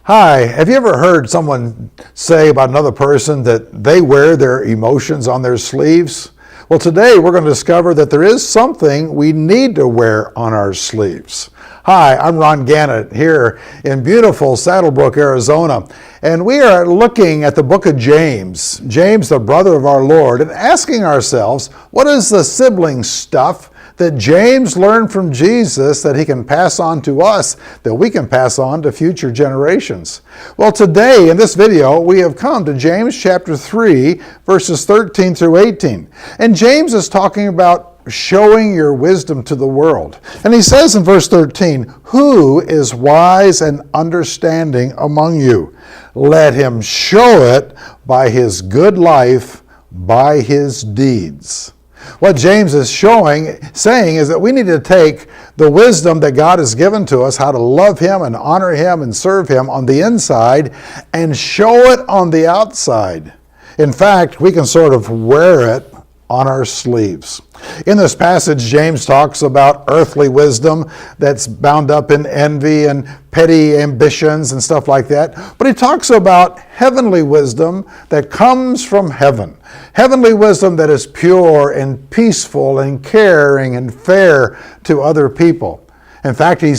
Hi, have you ever heard someone say about another person that they wear their emotions on their sleeves? Well, today we're going to discover that there is something we need to wear on our sleeves. Hi, I'm Ron Gannett here in beautiful Saddlebrook, Arizona, and we are looking at the book of James, James, the brother of our Lord, and asking ourselves, what is the sibling stuff that James learned from Jesus that he can pass on to us, that we can pass on to future generations? Well, today in this video, we have come to James chapter 3, verses 13 through 18. And James is talking about showing your wisdom to the world. And he says in verse 13, "Who is wise and understanding among you? Let him show it by his good life, by his deeds." What James is saying is that we need to take the wisdom that God has given to us, how to love him and honor him and serve him on the inside, and show it on the outside. In fact, we can sort of wear it on our sleeves. In this passage, James talks about earthly wisdom that's bound up in envy and petty ambitions and stuff like that. But he talks about heavenly wisdom that comes from heaven. Heavenly wisdom that is pure and peaceful and caring and fair to other people. In fact, he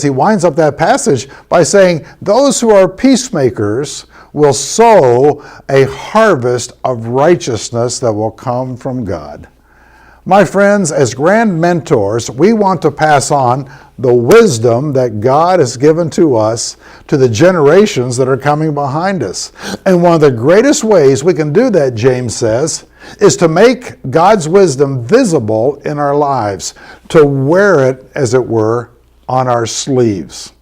winds up that passage by saying, those who are peacemakers will sow a harvest of righteousness that will come from God. My friends, as grand mentors, we want to pass on the wisdom that God has given to us to the generations that are coming behind us. And one of the greatest ways we can do that, James says, is to make God's wisdom visible in our lives, to wear it, as it were, on our sleeves.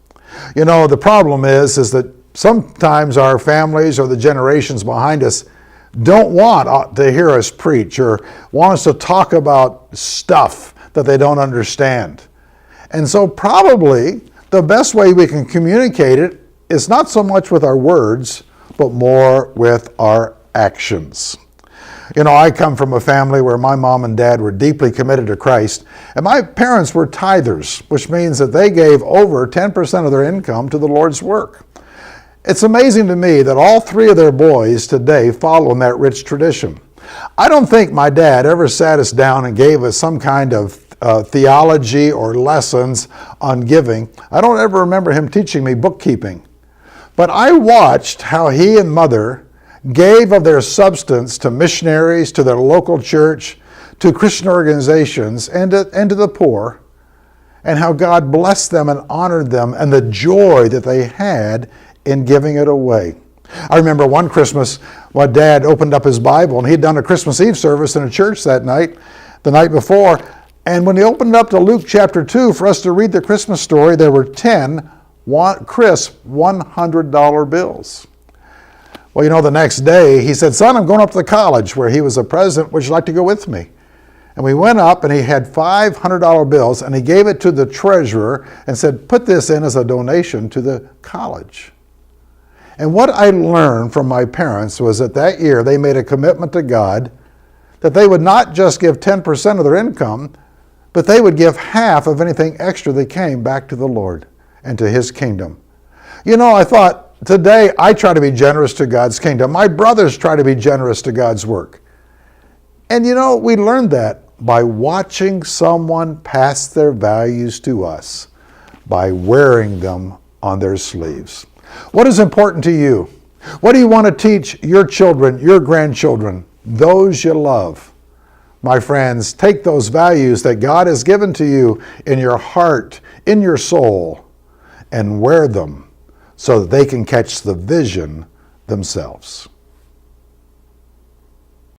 You know, the problem is that sometimes our families or the generations behind us don't want to hear us preach or want us to talk about stuff that they don't understand. And so probably the best way we can communicate it is not so much with our words, but more with our actions. You know, I come from a family where my mom and dad were deeply committed to Christ, and my parents were tithers, which means that they gave over 10% of their income to the Lord's work. It's amazing to me that all three of their boys today follow in that rich tradition. I don't think my dad ever sat us down and gave us some kind of theology or lessons on giving. I don't ever remember him teaching me bookkeeping. But I watched how he and mother gave of their substance to missionaries, to their local church, to Christian organizations, and to the poor, and how God blessed them and honored them, and the joy that they had in giving it away. I remember one Christmas, my dad opened up his Bible, and he'd done a Christmas Eve service in a church that night, the night before, and when he opened up to Luke chapter 2 for us to read the Christmas story, there were 10 crisp $100 bills. Well, you know, the next day, he said, "Son, I'm going up to the college where he was a president. Would you like to go with me?" And we went up, and he had $500 bills, and he gave it to the treasurer and said, "Put this in as a donation to the college." And what I learned from my parents was that year they made a commitment to God that they would not just give 10% of their income, but they would give half of anything extra that came back to the Lord and to his kingdom. You know, I thought, today I try to be generous to God's kingdom. My brothers try to be generous to God's work. And you know, we learned that by watching someone pass their values to us, by wearing them on their sleeves. What is important to you? What do you want to teach your children, your grandchildren, those you love? My friends, take those values that God has given to you in your heart, in your soul, and wear them so that they can catch the vision themselves.